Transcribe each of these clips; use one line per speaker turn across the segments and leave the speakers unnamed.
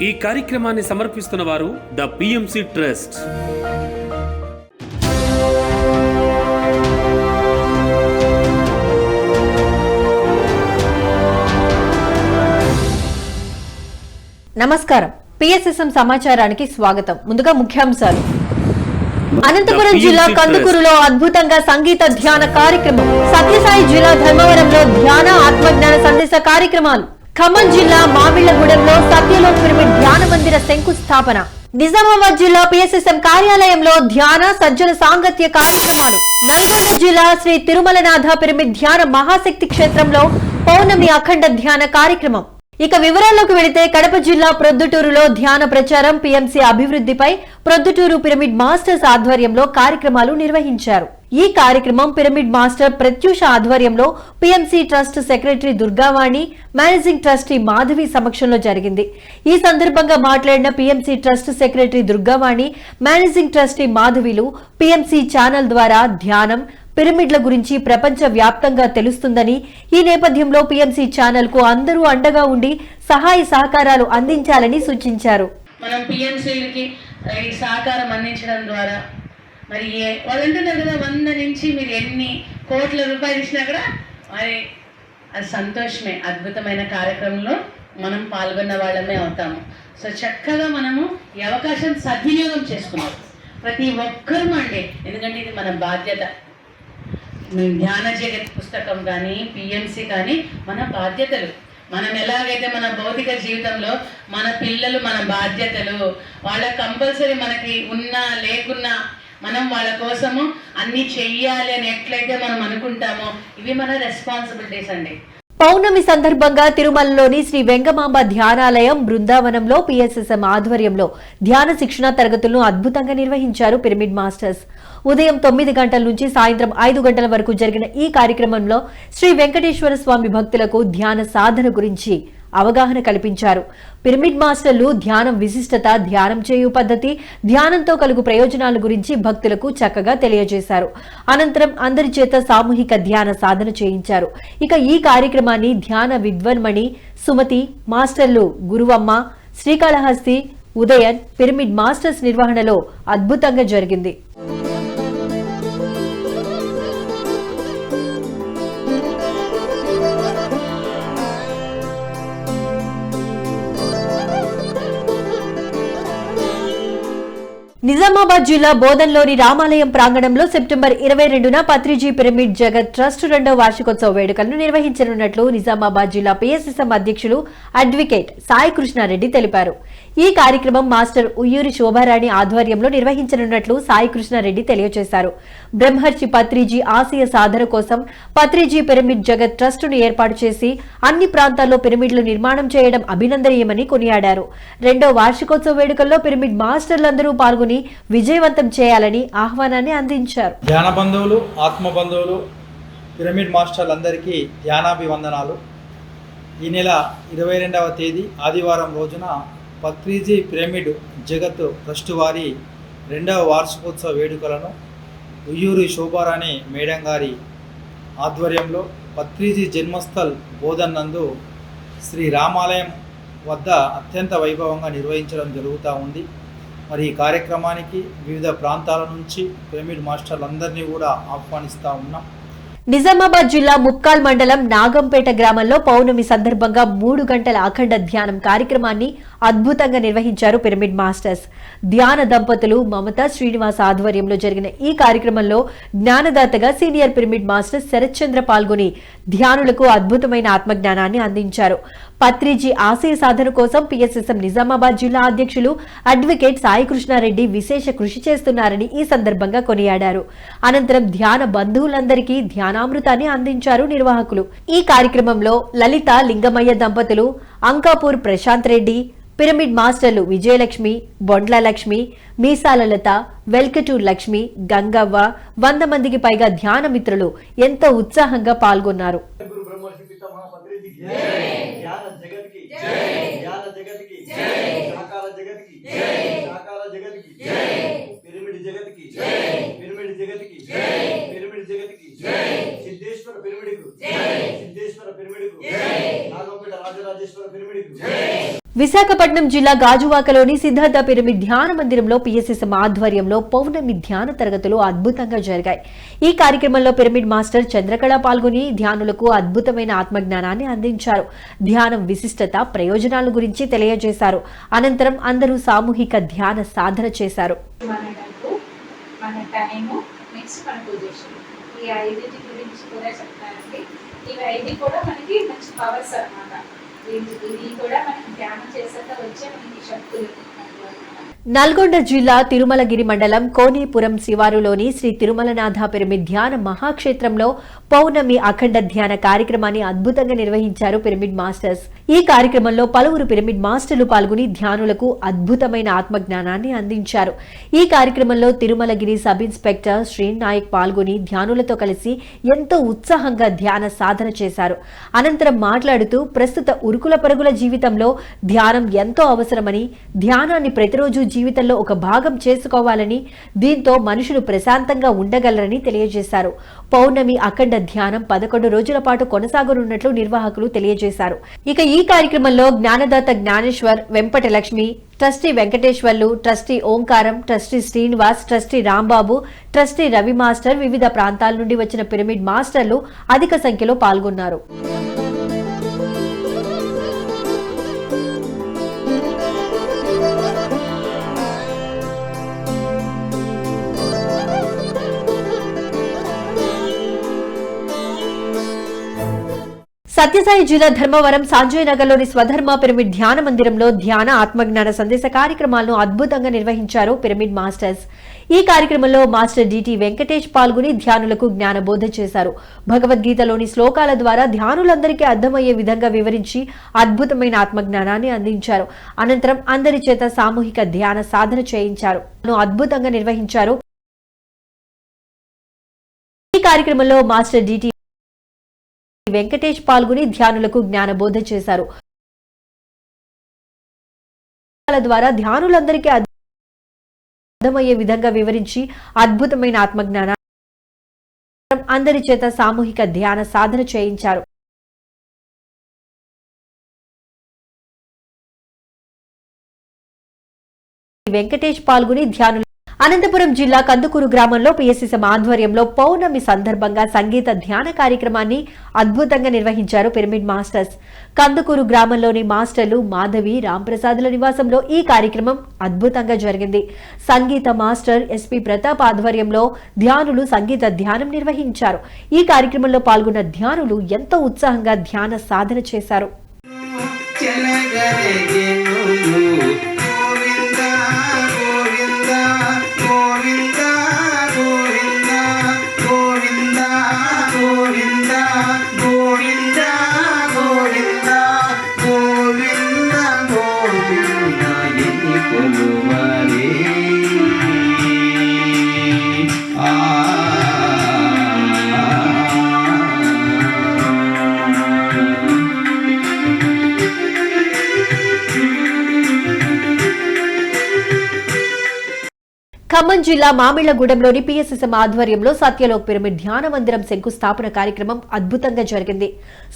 ఈ కార్యక్రమాన్ని సమర్పిస్తున్న వారు ద పిఎంసి ట్రస్ట్.
నమస్కారం. పిఎస్ఎస్ఎం సమాచారానికి స్వాగతం. ముందుగా ముఖ్యాంశాలు. అనంతపురం జిల్లా కందుకూరులో అద్భుతంగా సంగీత ధ్యాన కార్యక్రమం. సత్యసాయి జిల్లా ధర్మవరంలో ధ్యాన ఆత్మజ్ఞాన సందేశ కార్యక్రమాలు. ఖమ్మం జిల్లా మామిళ్లగూడెంలో సత్యలోక్ పిరమిడ్ ధ్యాన మందిర శంకుస్థాపన. నిజామాబాద్ జిల్లా పిఎస్ఎస్ఎం కార్యాలయంలో ధ్యాన సజ్జన సాంగత్య కార్యక్రమాలు. నల్గొండ జిల్లా శ్రీ తిరుమలనాథ పిరమిడ్ ధ్యాన మహాశక్తి క్షేత్రంలో పౌర్ణమి అఖండ ధ్యాన కార్యక్రమం. ఇక వివరాల్లోకి వెళితే కడప జిల్లా ప్రొద్దుటూరులో ధ్యాన ప్రచారం, పిఎంసి అభివృద్ధిపై ప్రొద్దుటూరు పిరమిడ్ మాస్టర్స్ ఆధ్వర్యంలో కార్యక్రమాలు నిర్వహించారు. ఈ కార్యక్రమం పిరమిడ్ మాస్టర్ ప్రత్యూష ఆధ్వర్యంలో PMC trust secretary Durgavani, managing trustee Madhavi సమక్షంలో జరిగింది. ఈ సందర్భంగా మాట్లాడిన PMC trust secretary Durgavani, managing trustee మాధవిలు పిఎంసి ఛానల్ ద్వారా ధ్యానం, పిరమిడ్ల గురించి ప్రపంచ వ్యాప్తంగా తెలుస్తుందని, ఈ నేపథ్యంలో పిఎంసి ఛానల్ కు అందరూ అండగా ఉండి సహాయ సహకారాలు అందించాలని సూచించారు.
మనం పిఎంసీలకి సహకారం అందించడం ద్వారా మరి వాళ్ళు అంటున్నారు కదా, 100 నుంచి మీరు ఎన్ని కోట్ల రూపాయలు ఇచ్చినా కూడా మరి అది సంతోషమే. అద్భుతమైన కార్యక్రమంలో మనం పాల్గొన్న వాళ్ళమే అవుతాము. సో చక్కగా మనము ఈ అవకాశం సద్వినియోగం చేసుకున్నాం ప్రతి ఒక్కరూ అండి. ఎందుకంటే ఇది మన బాధ్యత. ధ్యాన జగత్ పుస్తకం కానీ పిఎంసి కానీ మన బాధ్యతలు. మనం ఎలాగైతే మన భౌతిక జీవితంలో మన పిల్లలు మన బాధ్యతలు, వాళ్ళకి కంపల్సరీ మనకి ఉన్నా లేకున్నా మనం వాళ్ళ కోసము అన్ని చెయ్యాలి అని ఎట్లయితే మనం అనుకుంటామో ఇవి మన రెస్పాన్సిబిలిటీస్ అండి.
పౌర్ణమి సందర్భంగా తిరుమలలోని శ్రీ వెంగమాంబ ధ్యానాలయం బృందావనంలో పిఎస్ఎస్ఎం ఆధ్వర్యంలో ధ్యాన శిక్షణ తరగతులను అద్భుతంగా నిర్వహించారు పిరమిడ్ మాస్టర్స్. ఉదయం 9 గంటల నుంచి సాయంత్రం 5 గంటల వరకు జరిగిన ఈ కార్యక్రమంలో శ్రీ వెంకటేశ్వర స్వామి భక్తులకు ధ్యాన సాధన గురించి అవగాహన కల్పించారు. పిరమిడ్ మాస్టర్లు ధ్యానం విశిష్టత, ధ్యానం చేయు పద్ధతి, ధ్యానంతో కలుగు ప్రయోజనాల గురించి భక్తులకు చక్కగా తెలియజేశారు. అనంతరం అందరి చేత సామూహిక ధ్యాన సాధన చేయించారు. ఇక ఈ కార్యక్రమాన్ని ధ్యాన విద్వన్మణి సుమతి, మాస్టర్లు గురువమ్మ, శ్రీకాళహస్తి, ఉదయన్, పిరమిడ్ మాస్టర్స్ నిర్వహణలో అద్భుతంగా జరిగింది. నిజామాబాద్ జిల్లా బోధన్లోని రామాలయం ప్రాంగణంలో సెప్టెంబర్ 22న పత్రిజీ పిరమిడ్ జగత్ ట్రస్ట్ 2వ వార్షికోత్సవ వేడుకలను నిర్వహించనున్నట్లు నిజామాబాద్ జిల్లా పిఎస్ఎస్ఎం అధ్యక్షులు అడ్వకేట్ సాయి కృష్ణారెడ్డి తెలిపారు. ఈ కార్యక్రమం మాస్టర్ ఉయ్యూరి శోభారాణి ఆధ్వర్యంలో నిర్వహించనున్నట్లు సాయి కృష్ణారెడ్డి తెలియజేశారు. బ్రహ్మర్షి పత్రిజీ ఆశయ సాధన కోసం పత్రిజీ పిరమిడ్ జగత్ ట్రస్టును ఏర్పాటు చేసి అన్ని ప్రాంతాల్లో పిరమిడ్లు నిర్మాణం చేయడం అభినందనీయమని కొనియాడారు. 2వ వార్షికోత్సవ వేడుకల్లో పిరమిడ్ మాస్టర్లందరూ పాల్గొని విజయవంతం చేయాలని ఆహ్వానాన్ని అందించారు.
ధ్యాన బంధువులు, ఆత్మ బంధువులు, పిరమిడ్ మాస్టర్లందరికీ ధ్యానాభివందనాలు. ఈ నెల 22వ తేదీ ఆదివారం రోజున పత్రిజీ పిరమిడ్ జగత్ ట్రస్ట్ వారి 2వ వార్షికోత్సవ వేడుకలను ఉయ్యూరి శోభారాణి మేడం గారి ఆధ్వర్యంలో పత్రిజీ జన్మస్థల్ బోధన్ నందు శ్రీ రామాలయం వద్ద అత్యంత వైభవంగా నిర్వహించడం జరుగుతూ ఉంది. మరి ఈ కార్యక్రమానికి వివిధ ప్రాంతాల నుంచి పిరమిడ్ మాస్టర్లందరినీ కూడా ఆహ్వానిస్తూ ఉన్నాం.
నిజామాబాద్ జిల్లా ముప్కాల్ మండలం నాగంపేట గ్రామంలో పౌర్ణమి సందర్భంగా 3 గంటల అఖండ ధ్యానం కార్యక్రమాన్ని అద్భుతంగా నిర్వహించారు పిరమిడ్ మాస్టర్స్. ధ్యాన దంపతులు మమత శ్రీనివాస్ ఆధ్వర్యంలో జరిగిన ఈ కార్యక్రమంలో జ్ఞానదాతగా సీనియర్ పిరమిడ్ మాస్టర్ శరత్ చంద్ర పాల్గొని ధ్యానులకు అద్భుతమైన ఆత్మజ్ఞానాన్ని అందించారు. పత్రిజీ ఆశయ సాధన కోసం పిఎస్ఎస్ఎం నిజామాబాద్ జిల్లా అధ్యక్షులు అడ్వకేట్ సాయి కృష్ణారెడ్డి విశేష కృషి చేస్తున్నారని ఈ సందర్భంగా కొనియాడారు. అనంతరం ధ్యాన బంధువులందరికీ ధ్యానామృతాన్ని అందించారు నిర్వాహకులు. ఈ కార్యక్రమంలో లలిత లింగమయ్య దంపతులు, అంకాపూర్ ప్రశాంత్ రెడ్డి, పిరమిడ్ మాస్టర్లు విజయలక్ష్మి, బొండ్ల లక్ష్మి, మీసాలలత, వెల్కటూర్ లక్ష్మి, గంగవ్వ, 100 మందికి పైగా ధ్యాన మిత్రులు ఎంతో ఉత్సాహంగా పాల్గొన్నారు.
సిద్ధేశ్వర పిరమిడ్ కు నాగంపేట రాజరాజేశ్వర పిరమిడ్ కు
విశాఖపట్నం జిల్లా గాజువాకలోని సిద్ధార్థ పిరమిడ్ ధ్యాన మందిరంలో పిఎస్ఎస్ఎం ఆధ్వర్యంలో పౌర్ణమి ధ్యాన తరగతులు అద్భుతంగా జరిగాయి. ఈ కార్యక్రమంలో పిరమిడ్ మాస్టర్ చంద్రకళ పాల్గొని ధ్యానులకు అద్భుతమైన ఆత్మజ్ఞానాన్ని అందించారు. ధ్యానం విశిష్టత, ప్రయోజనాల గురించి తెలియజేశారు. అనంతరం అందరూ సామూహిక ధ్యాన సాధన చేశారు.
ఇది కూడా మనకి ధ్యానం చేసాక వచ్చే మనకి శక్తులు.
నల్గొండ జిల్లా తిరుమలగిరి మండలం కోనేపురం శివారులోని శ్రీ తిరుమలనాథ పిరమిడ్ ధ్యాన మహాక్షేత్రంలో పౌర్ణమి అఖండ ధ్యాన కార్యక్రమాన్ని అద్భుతంగా నిర్వహించారు పిరమిడ్ మాస్టర్స్. ఈ కార్యక్రమంలో పలువురు పిరమిడ్ మాస్టర్లు పాల్గొని ధ్యానులకు అద్భుతమైన ఆత్మజ్ఞానాన్ని అందించారు. ఈ కార్యక్రమంలో తిరుమలగిరి సబ్ ఇన్స్పెక్టర్ శ్రీనాయక్ పాల్గొని ధ్యానులతో కలిసి ఎంతో ఉత్సాహంగా ధ్యాన సాధన చేశారు. అనంతరం మాట్లాడుతూ ప్రస్తుత ఉరుకుల పరుగుల జీవితంలో ధ్యానం ఎంతో అవసరమని, ధ్యానాన్ని ప్రతిరోజు జీవితంలో ఒక భాగం చేసుకోవాలని, దీంతో మనుషులు ప్రశాంతంగా ఉండగలరని తెలియజేశారు. పౌర్ణమి అఖండ ధ్యానం 11 రోజుల పాటు కొనసాగనున్నట్లు నిర్వాహకులు తెలియజేశారు. ఇక ఈ కార్యక్రమంలో జ్ఞానదాత జ్ఞానేశ్వర్, వెంపటి లక్ష్మి, ట్రస్టీ వెంకటేశ్వర్లు, ట్రస్టీ ఓంకారం, trustee Srinivas, trustee Rambabu, trustee Ravi master, వివిధ ప్రాంతాల నుండి వచ్చిన పిరమిడ్ మాస్టర్లు అధిక సంఖ్యలో పాల్గొన్నారు. సత్యసాయి జిల్లా ధర్మవరం సంజయ్ నగర్లోని స్వధర్మ పిరమిడ్ ధ్యాన మందిరంలో ధ్యాన ఆత్మజ్ఞాన సందేశ కార్యక్రమాలను అద్భుతంగా నిర్వహించారు పిరమిడ్ మాస్టర్స్. ఈ కార్యక్రమంలో మాస్టర్ డిటి వెంకటేష్ పాల్గొని ధ్యానులకు జ్ఞానబోధ చేశారు. భగవద్గీతలోని శ్లోకాల ద్వారా ధ్యానులందరికీ అర్థమయ్యే విధంగా వివరించి అద్భుతమైన ఆత్మజ్ఞానాన్ని అందించారు. అనంతరం అందరి చేత సామూహిక ధ్యాన సాధన చేయించారు. అద్భుతంగా నిర్వహించారు. ఈ కార్యక్రమంలో మాస్టర్ డిటి వెంకటేష్ పాల్గొని ధ్యానులకు జ్ఞానబోధ చేశారు. ద్వారా ధ్యానులందరికీ అర్థమయ్యే విధంగా వివరించి అద్భుతమైన ఆత్మజ్ఞానం అందరి చేత సామూహిక ధ్యాన సాధన చేయించారు. వెంకటేష్ పాల్గొని ధ్యానులు అనంతపురం జిల్లా కందుకూరు గ్రామంలో పిఎస్ఎస్ఎం ఆధ్వర్యంలో పౌర్ణమి సందర్భంగా సంగీత ధ్యాన కార్యక్రమాన్ని అద్భుతంగా నిర్వహించారు పిరమిడ్ మాస్టర్స్. కందుకూరు గ్రామంలోని మాస్టర్లు మాధవి, రాంప్రసాద్ల నివాసంలో ఈ కార్యక్రమం అద్భుతంగా జరిగింది. సంగీత మాస్టర్ ఎస్పీ ప్రతాప్ ఆధ్వర్యంలో ధ్యానులు సంగీత ధ్యానం నిర్వహించారు. ఈ కార్యక్రమంలో పాల్గొన్న ధ్యానులు ఎంతో ఉత్సాహంగా ధ్యాన సాధన చేశారు. ఖమ్మం జిల్లా మామిళ్లగూడెంలోని పిఎస్ఎస్ఎం ఆధ్వర్యంలో సత్యలోక్ పిరమిడ్ ధ్యాన మందిరం శంకుస్థాపన కార్యక్రమం అద్భుతంగా జరిగింది.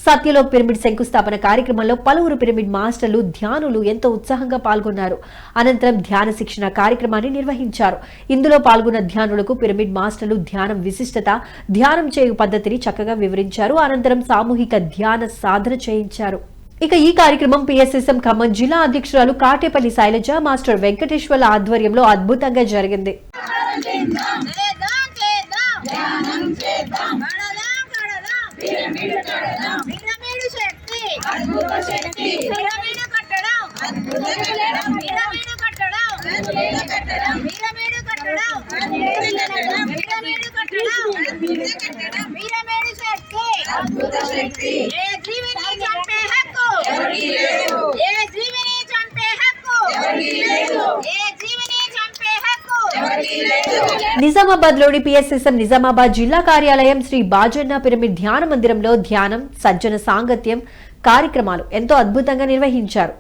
సత్యలోక్ పిరమిడ్ శంకుస్థాపన కార్యక్రమంలో పలువురు పిరమిడ్ మాస్టర్లు, ధ్యానులు ఎంతో ఉత్సాహంగా పాల్గొన్నారు. అనంతరం ధ్యాన శిక్షణ కార్యక్రమాన్ని నిర్వహించారు. ఇందులో పాల్గొన్న ధ్యానులకు పిరమిడ్ మాస్టర్లు ధ్యానం విశిష్టత, ధ్యానం చేయు పద్ధతిని చక్కగా వివరించారు. అనంతరం సామూహిక ధ్యాన సాధన చేయించారు. ఇక ఈ కార్యక్రమం పిఎస్ఎస్ఎం ఖమ్మం జిల్లా అధ్యక్షురాలు కాటేపల్లి శైలజ, మాస్టర్ వెంకటేశ్వర్ల ఆధ్వర్యంలో అద్భుతంగా జరిగింది. నిజామాబాద్ లోని పిఎస్ఎస్ఎం నిజామాబాద్ జిల్లా కార్యాలయం శ్రీ బాజన్న పిరమిడ్ ధ్యాన మందిరంలో ధ్యానం, సజ్జన సాంగత్యం కార్యక్రమాలు ఎంతో అద్భుతంగా నిర్వహించారు.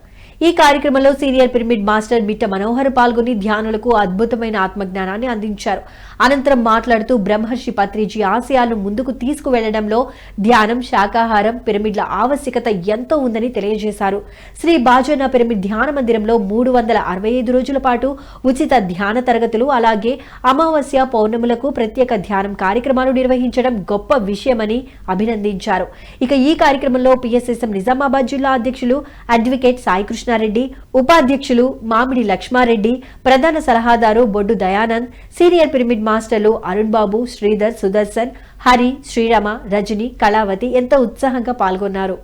ఈ కార్యక్రమంలో సీనియర్ పిరమిడ్ మాస్టర్ మిట్ట మనోహర్ పాల్గొని ధ్యానులకు అద్భుతమైన ఆత్మజ్ఞానాన్ని అందించారు. అనంతరం మాట్లాడుతూ బ్రహ్మర్షి పత్రిజీ ఆశయాలను ముందుకు తీసుకువెళ్లడంలో ధ్యానం, శాకాహారం, పిరమిడ్ల ఆవశ్యకత ఎంతో ఉందని తెలియజేశారు. శ్రీ బాజన్న పిరమిడ్ ధ్యాన మందిరంలో 365 రోజుల పాటు ఉచిత ధ్యాన తరగతులు, అలాగే అమావాస్య, పౌర్ణములకు ప్రత్యేక ధ్యానం కార్యక్రమాలు నిర్వహించడం గొప్ప విషయమని అభినందించారు. ఇక ఈ కార్యక్రమంలో పిఎస్ఎస్ఎం నిజామాబాద్ జిల్లా అధ్యక్షులు అడ్వకేట్ సాయికృష్ణారెడ్డి, ఉపాధ్యక్షులు మామిడి లక్ష్మారెడ్డి, ప్రధాన సలహాదారు బొడ్డు దయానంద్, సీనియర్ పిరమిడ్ మాస్టర్లు అరుణ్ బాబు, శ్రీధర్, సుదర్శన్, హరి, శ్రీరామ, రజని, కళావతి ఎంతో ఉత్సాహంగా పాల్గొన్నారు.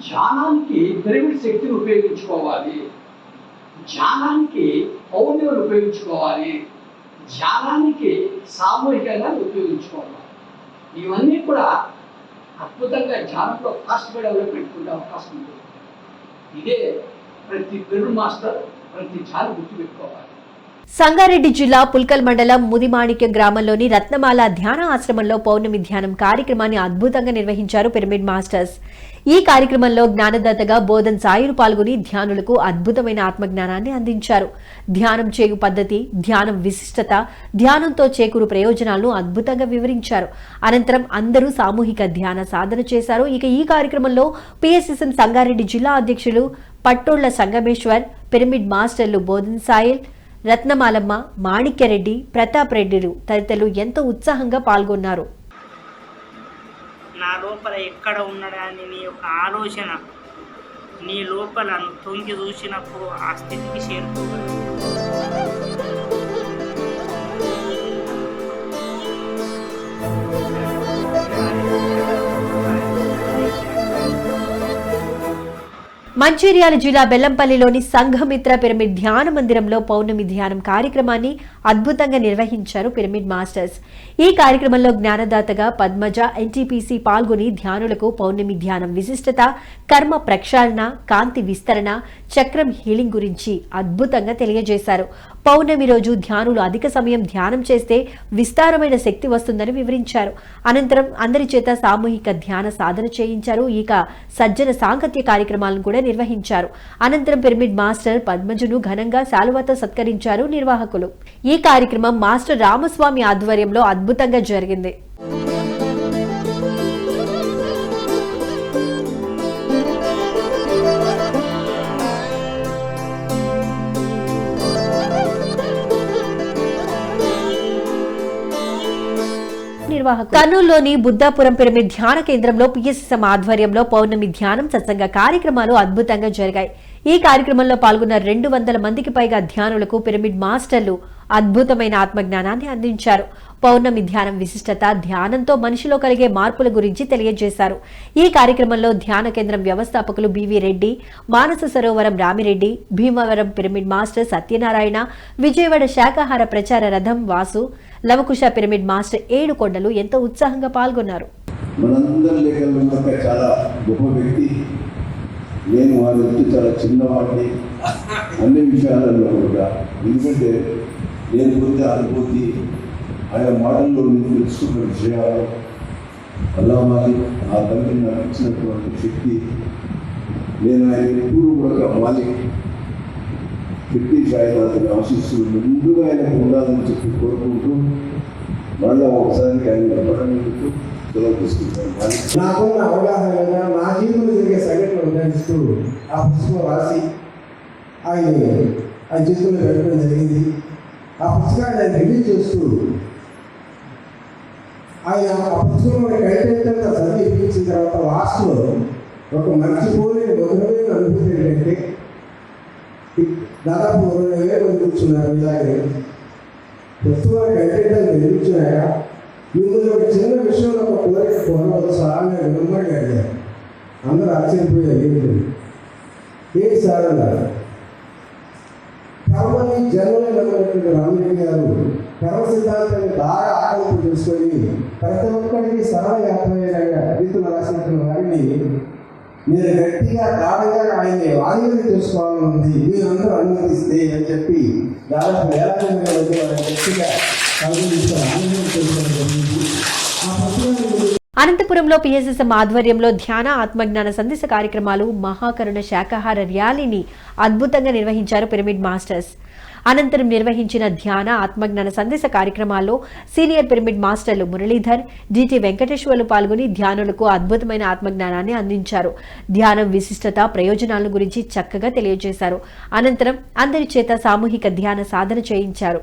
ధ్యానానికి పిరమిడ్ శక్తిని ఉపయోగించుకోవాలి, ధ్యానానికి పౌర్ణిమను ఉపయోగించుకోవాలి, ధ్యానానికి సామూహికంగా ఉపయోగించుకోవాలి. ఇవన్నీ కూడా అద్భుతంగా ధ్యానంలో ఫాస్ట్గా డెవలప్మెంట్ ఉండే అవకాశం ఉంటుంది. ఇదే ప్రతి పిరమిడ్ మాస్టర్ ప్రతి ధ్యానం గుర్తుపెట్టుకోవాలి.
సంగారెడ్డి జిల్లా పుల్కల్ మండలం ముదిమాణిక్యం గ్రామంలోని రత్నమాల ధ్యాన ఆశ్రమంలో పౌర్ణమి ధ్యానం కార్యక్రమాన్ని అద్భుతంగా నిర్వహించారు పిరమిడ్ మాస్టర్స్. ఈ కార్యక్రమంలో జ్ఞానదాతగా బోధన్ సాయిలు పాల్గొని ధ్యానులకు అద్భుతమైన ఆత్మజ్ఞానాన్ని అందించారు. ధ్యానం చేయు పద్ధతి, ధ్యానం విశిష్టత, ధ్యానంతో చేకూరు ప్రయోజనాలను అద్భుతంగా వివరించారు. అనంతరం అందరూ సామూహిక ధ్యాన సాధన చేశారు. ఇక ఈ కార్యక్రమంలో పిఎస్ఎస్ఎం సంగారెడ్డి జిల్లా అధ్యక్షులు పట్టోళ్ల సంగమేశ్వర్, పిరమిడ్ మాస్టర్లు బోధన్ సాయిల్, రత్నమాలమ్మ, మాణిక్యరెడ్డి, ప్రతాప్ రెడ్డిలు తదితరులు ఎంతో ఉత్సాహంగా పాల్గొన్నారు.
నా లోపల ఎక్కడ ఉన్నాడని నీ యొక్క ఆలోచన నీ లోపల తొంగి చూసినప్పుడు ఆ స్థితికి చేరుకోగలదు.
మంచిర్యాల జిల్లా బెల్లంపల్లిలోని సంఘమిత్ర పిరమిడ్ ధ్యాన మందిరంలో పౌర్ణమి ధ్యానం కార్యక్రమాన్ని అద్భుతంగా నిర్వహించారు పిరమిడ్ మాస్టర్స్. ఈ కార్యక్రమంలో జ్ఞానదాతగా పద్మజ, ఎన్టీపీసీ పాల్గొని ధ్యానులకు పౌర్ణమి ధ్యానం విశిష్టత, కర్మ ప్రక్షాళన, కాంతి విస్తరణ, చక్రం హీలింగ్ గురించి అద్భుతంగా తెలియజేశారు. పౌర్ణమి రోజు ధ్యానులు అధిక సమయం ధ్యానం చేస్తే విస్తారమైన శక్తి వస్తుందని వివరించారు. అనంతరం అందరి చేత సామూహిక ధ్యాన సాధన చేయించారు. ఇక సజ్జన సాంగత్య కార్యక్రమాలను కూడా నిర్వహించారు. అనంతరం పిరమిడ్ మాస్టర్ పద్మజును ఘనంగా శాలువాతో సత్కరించారు నిర్వాహకులు. ఈ కార్యక్రమం మాస్టర్ రామస్వామి ఆధ్వర్యంలో అద్భుతంగా జరిగింది. కర్నూలులోని బుద్ధాపురం పిరమిడ్ ధ్యాన కేంద్రంలో పిఎస్ఎస్ఎం ఆధ్వర్యంలో పౌర్ణమి ధ్యానం, సత్సంగ కార్యక్రమాలు అద్భుతంగా జరిగాయి. ఈ కార్యక్రమంలో పాల్గొన్న 200 మందికి పైగా ధ్యానులకు పిరమిడ్ మాస్టర్లు అద్భుతమైన ఆత్మజ్ఞానాన్ని అందించారు. పౌర్ణమి ధ్యానం విశిష్టత, ధ్యానంతో మనిషిలో కలిగే మార్పుల గురించి తెలియజేశారు. ఈ కార్యక్రమంలో ధ్యాన కేంద్రం వ్యవస్థాపకులు BV Reddy, Manasa Sarovaram Ramireddy, Bhimavaram pyramid master Satyanarayana, Vijayawada శాకాహార ప్రచార రథం వాసు, లవకుశ పిరమిడ్ మాస్టర్ ఏడుకొండలు ఎంతో ఉత్సాహంగా పాల్గొన్నారు.
మనందరి లెక్కల్లో చాలా గొప్ప వ్యక్తి. నేను వారి చాలా చిన్నవాడిని అన్ని విషయాలలో కూడా. ఎందుకంటే నేను పొందే అనుభూతి, ఆయా మాటల్లో నేను తెలుసుకున్న విషయాలు, అల్లామాలి ఆ తల్లి నాకు ఇచ్చినటువంటి శక్తి, నేను ఆయన ఎప్పుడు కూడా మాలిక్ శక్తి సాయినాథుని ఆశిస్తూ ముందుగా ఆయనకు ఉండాలని చెప్పి కోరుకుంటూ మళ్ళీ ఒకసారి ఆయన పడనందుకు సెలవు తీసుకుంటాను.
నాకున్న అవగాహన నా జీవితంలో జరిగే సంఘటనలు ఉద్దేశిస్తూ ఆ పుస్తకం రాసి ఆయన చేతుల్లో పెట్టడం జరిగింది. ఆ పుస్తకాన్ని ఆయన రిలీజ్ చేస్తూ ఆయన ఆ పుస్తకంలో కంటెంట్ చదివి ఇప్పించిన తర్వాత లాస్ట్లో ఒక మర్చిపోలేని మధురమైన అనుభూతి ఏంటంటే దాదాపు 20,000 మంది కూర్చున్నారు. ఇలాగే పుస్తకాలు కంటెంట్ నిర్మించినాక ఇందులో ఒక చిన్న విషయంలో ఒక కోరిక పొందవచ్చు అని వినమ్మగా అడిగారు. అందరూ ఆశ్చర్యపోయారు. ఏంటి సార్ అన్నారు. కర్మని జన్మని నమ్మినటువంటి రామరెడ్డి గారు కర్మ సిద్ధాంతాన్ని బాగా ఆకలింపు చేసుకొని ప్రతి ఒక్కరికి సరళంగా అర్థమయ్యేలాగా రీతులు రాసినటువంటి వారిని నేను గట్టిగా గాఢంగా ఆయన్ని ఆలింగనం చేసుకోవాలని ఉంది, మీరందరూ అనుమతిస్తే అని చెప్పి దాదాపు 1,000 మంది వారిని గట్టిగా ఆలింగనం చేసుకోవడం జరిగింది. ఆ పుస్తకాన్ని
అనంతపురంలో పిఎస్ఎస్ఎం ఆధ్వర్యంలో ధ్యాన ఆత్మజ్ఞాన సందేశ కార్యక్రమాలు మహాకరుణ శాకాహార ర్యాలీని అద్భుతంగా నిర్వహించారు పిరమిడ్ మాస్టర్స్. అనంతరం నిర్వహించిన ధ్యాన ఆత్మజ్ఞాన సందేశ కార్యక్రమాల్లో సీనియర్ పిరమిడ్ మాస్టర్లు మురళీధర్, డిటి వెంకటేశ్వర్లు పాల్గొని ధ్యానులకు అద్భుతమైన ఆత్మజ్ఞానాన్ని అందించారు. ధ్యానం విశిష్టత, ప్రయోజనాల గురించి చక్కగా తెలియజేశారు. అనంతరం అందరి చేత సామూహిక ధ్యాన సాధన చేయించారు.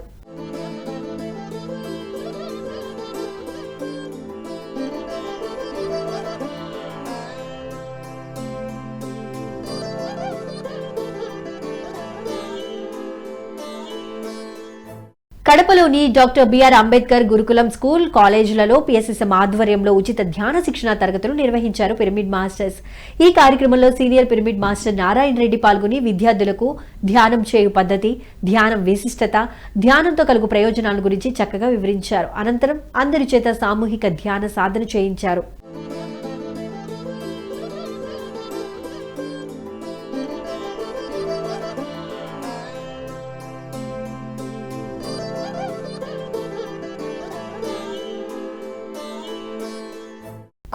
కడపలోని డాక్టర్ బిఆర్ అంబేద్కర్ గురుకులం స్కూల్, కాలేజీలలో పిఎస్ఎస్ఎం ఆధ్వర్యంలో ఉచిత ధ్యాన శిక్షణ తరగతులు నిర్వహించారు పిరమిడ్ మాస్టర్స్. ఈ కార్యక్రమంలో senior pyramid master Narayana Reddy పాల్గొని విద్యార్థులకు ధ్యానం చేయు పద్ధతి, ధ్యానం విశిష్టత, ధ్యానంతో కలుగు ప్రయోజనాల గురించి చక్కగా వివరించారు. అనంతరం అందరి చేత సామూహిక ధ్యాన సాధన చేయించారు.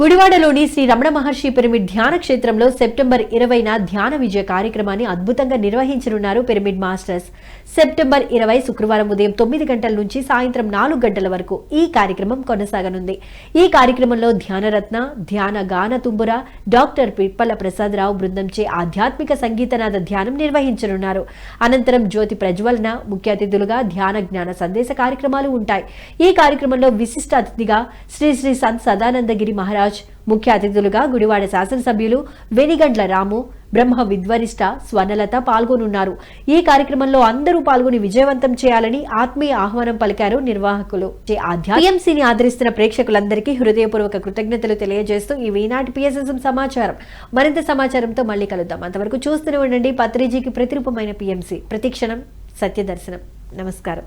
గుడివాడలోని శ్రీ రమణ మహర్షి పిరమిడ్ ధ్యాన క్షేత్రంలో సెప్టెంబర్ 20న ధ్యాన విజయ కార్యక్రమాన్ని అద్భుతంగా నిర్వహించనున్నారు పిరమిడ్ మాస్టర్స్. సెప్టెంబర్ 20 శుక్రవారం ఉదయం 9 గంటల నుంచి సాయంత్రం 4 గంటల వరకు ఈ కార్యక్రమం కొనసాగనుంది. ఈ కార్యక్రమంలో ధ్యానరత్న, ధ్యాన గాన తుంబుర, డాక్టర్ పిప్పల ప్రసాదరావు బృందంచే ఆధ్యాత్మిక సంగీతనాద ధ్యానం నిర్వహించనున్నారు. అనంతరం జ్యోతి ప్రజ్వలన, ముఖ్య అతిథులుగా ధ్యాన జ్ఞాన సందేశ కార్యక్రమాలు ఉంటాయి. ఈ కార్యక్రమంలో విశిష్ట అతిథిగా శ్రీ శ్రీ సంత్ సదానందగిరి మహారాజ్, ముఖ్య అతిథులుగా గుడివాడ శాసనసభ్యులు వెనిగండ్ల రాము, బ్రహ్మ విద్వరిష్ట స్వర్ణలత పాల్గొనున్నారు. ఈ కార్యక్రమంలో అందరూ పాల్గొని విజయవంతం చేయాలని ఆత్మీయ ఆహ్వానం పలికారు నిర్వాహకులు. టీఎంసీని ఆదరిస్తున్న ప్రేక్షకులందరికీ హృదయపూర్వక కృతజ్ఞతలు తెలియజేస్తూ ఈ ఈనాటి పిఎస్ఎస్ఎం సమాచారం. మరింత సమాచారంతో మళ్ళీ కలుద్దాం. అంతవరకు చూస్తూనే ఉండండి పత్రిజీకి ప్రతిరూపమైన పిఎంసీ. ప్రతిక్షణం సత్యదర్శనం. నమస్కారం.